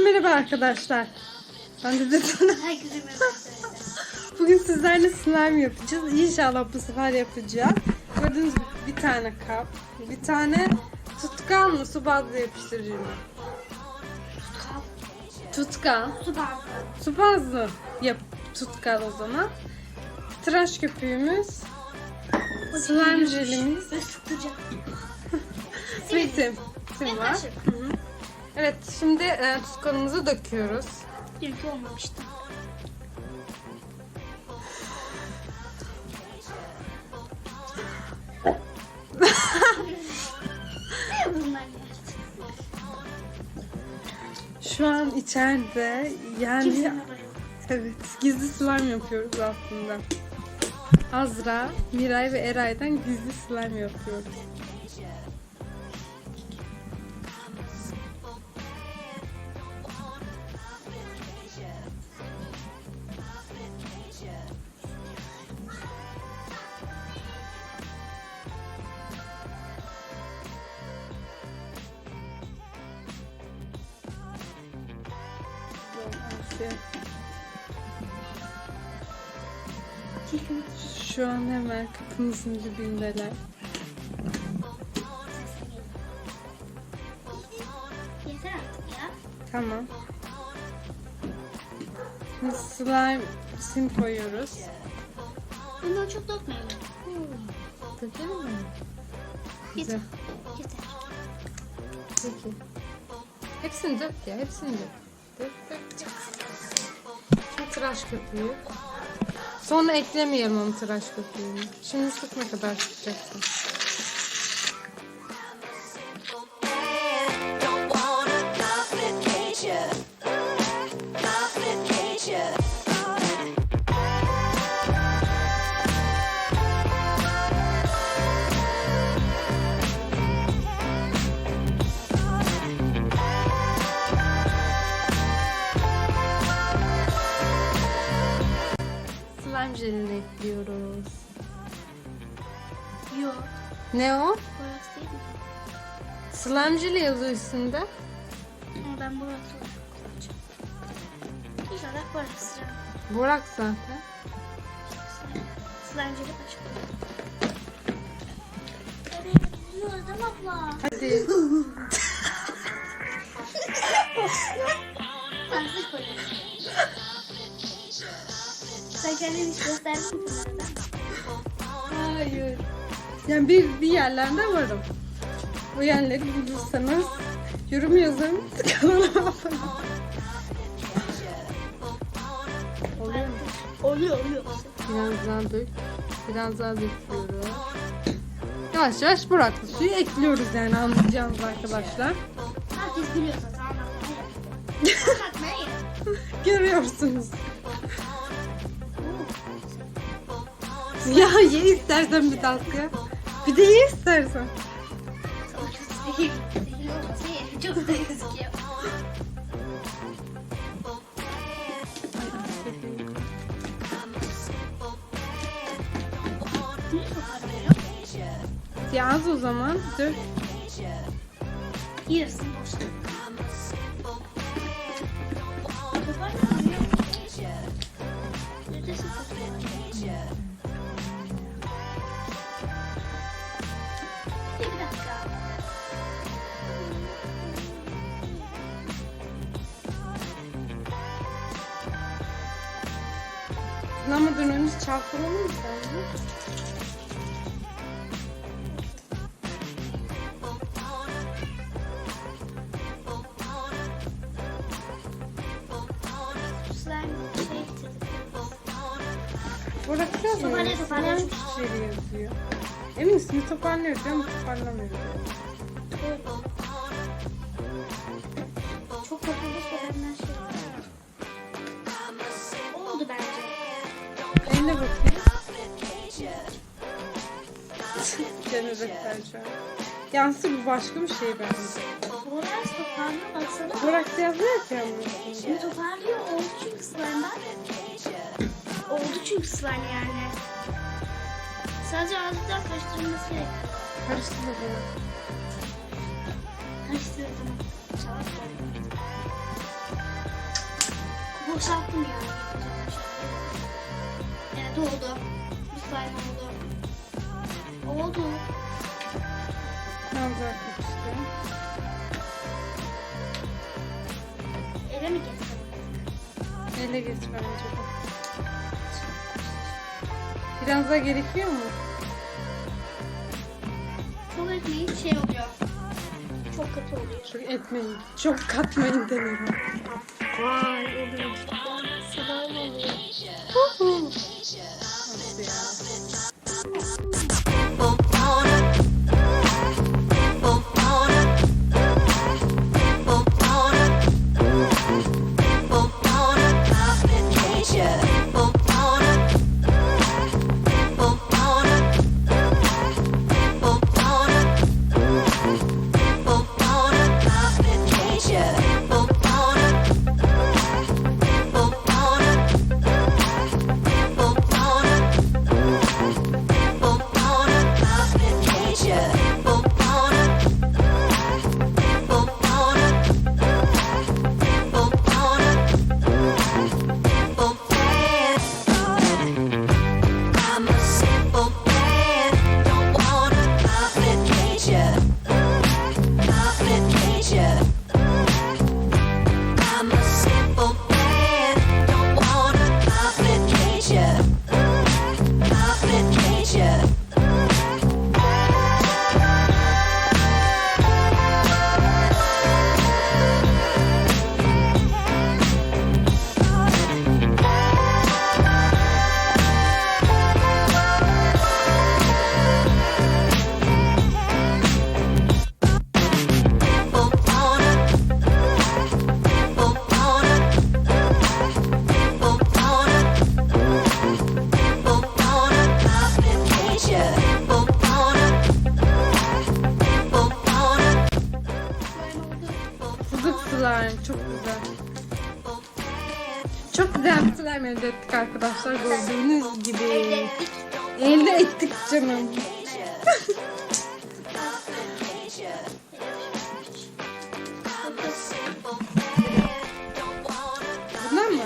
merhaba arkadaşlar. Ben de sana. Herkese merhaba arkadaşlar. Bugün sizlerle slime yapacağız. İnşallah bu sefer yapacağız. Gördüğünüz gibi bir tane kap, bir tane tutkal mı, su bazlı yapıştırıcı mı? Tutkal. Su bazlı. Su bazlı yap, tutkal o zaman. Tıraş köpüğümüz, slime jelimiz Ve sıkacak. ve tim var. Hı hı. Evet, şimdi tutkalımızı döküyoruz. Dünkü olmamıştı. Bunlar yersin. Şu an içeride yani Kimsenin haberi yok. evet gizli slime yapıyoruz aslında. Azra, Miray ve Eray'dan gizli slime yapıyoruz. Şu an hemen kapımızın dibindeler. Yeter artık ya. Tamam. Şimdi slime sim koyuyoruz. Bundan çok dökmeyelim. Dökelim mi? Yeter. Güzel. Yeter. Peki. Hepsini dök ya, hepsini dök. Dök, dök. Şimdi tıraş köpüğü. Sonra eklemeyelim onu tıraş köpüğünü. Şimdi sık ne kadar sıkacaksın? Slime jelini ekliyoruz. Yok. Ne o? Borax değil mi? Slime jeli yazıyor üstünde. Ama ben borax olarak kullanacağım. İnşallah borax. Borak zaten. Slime'cılık başka. Evet, Özlem abla. Hadi. Fazla koyuyorum. Sen kendini hiç gösterdin mi? Hayır. Yani bir yerlerde varım. O yerleri bulursanız yorum yazın. Kanala abone olun. Oluyor mu? Oluyor. Biraz daha dök. Biraz daha döküyoruz. Yavaş yavaş bıraktık. Suyu ekliyoruz yani anlayacağınız arkadaşlar. Herkes biliyor zaten anlatmayı. Görüyorsunuz. Ya ye istersen bir dakika. Bir de ye istersen. Zehir olmasa yerim. Çok da gözüküyor. Niye toparlanıyor? Ya az o zaman dök. Yarısını boş. Toparlanıyor. Neredesin toparlanıyor? Bir dakika. Kullanmadan önce çalkalalım mı sence? Slime şey getirdim. Bırakacağız mı? Toparlıyor. Slime yazıyor. Emin misin? Toparlıyor ama toparlamıyor. Çok kapılmış ve benden şey oldu bence. Eline bakayım. Jeneratör şu an. Yansı bu başka bir şey bence. Borax toparlıyor baksana. Burak yazmıyor ki ama. Şimdi toparlıyor. Oldu çünkü slime'dan. Oldu çünkü slime yani. Sadece azıcık daha karıştırılması gerekiyor. Karıştı bakalım. Karıştırdım. Çalak koydum. boşalttım yani. Evet oldu. Bir slime oldu. Oldu. Biraz daha karıştı. Ele mi geçsem? Ele geç bence de. Biraz daha gerekiyor mu? Çok etmeyin şey oluyor. Çok kötü oluyor. Çok etmeyin. Çok katmayın denerim. Vay oluyor. Slime oluyor. Nasıl ya? Fıdık slime çok güzel. Çok güzel bir slime elde ettik arkadaşlar gördüğünüz gibi. Elde ettik canım. Bundan mı?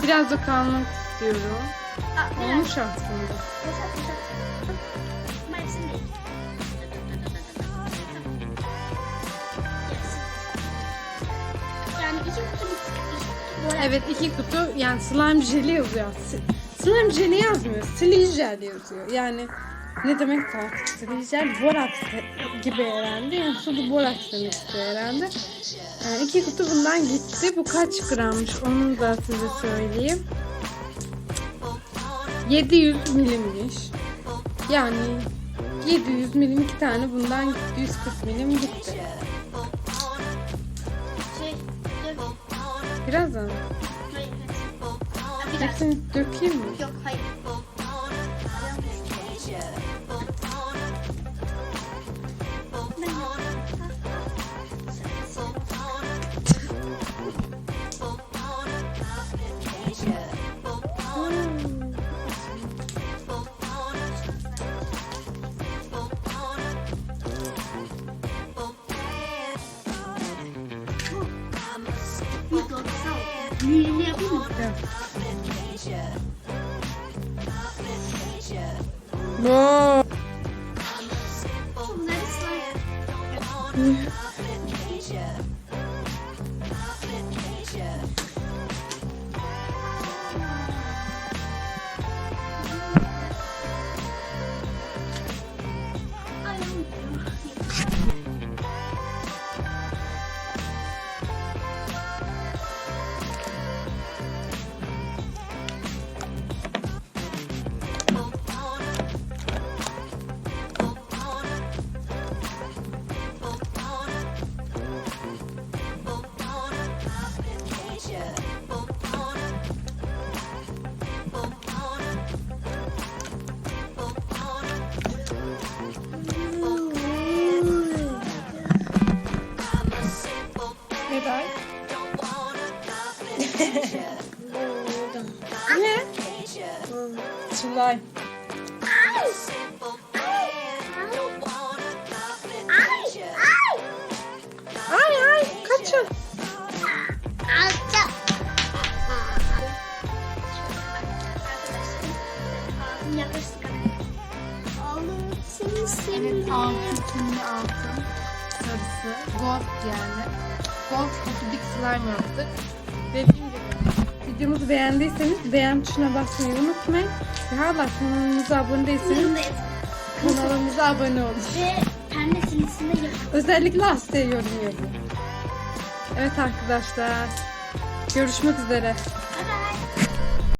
Biraz da kalmak istiyorum. Olmuş aslında. Yani 2 kutu Evet 2 kutu yani slime jeli yazıyor. Slime jeli yazmıyor. Silly jel yazıyor. Yani ne demek artık silly jel? Boraks gibi herhalde. Yani suda boraks demek istiyor herhalde. 2 kutu bundan gitti. Bu kaç grammış onu da size söyleyeyim. 700 milimmiş. Yani 700 milim 2 tane bundan gitti. 140 milim gitti. Biraz da mı? Hayır. Biraz. Hepsini dökeyim mi? Yok hayır. Büyüğünü yapayım mı? Wow. Çok güzel bir slime. Ne? Slime. Ay ay kaçın. Evet, altın, kimli altın, sarısı, gold yani. Gold kutu slime yaptık. Dediğim gibi videomuzu beğendiyseniz beğen tuşuna basmayı unutmayın. Ve hala kanalımıza abone değilseniz kanalımıza abone olun. Ve pembe silisinde yapın. Özellikle Asya'ya yorum yazın. Evet arkadaşlar, görüşmek üzere.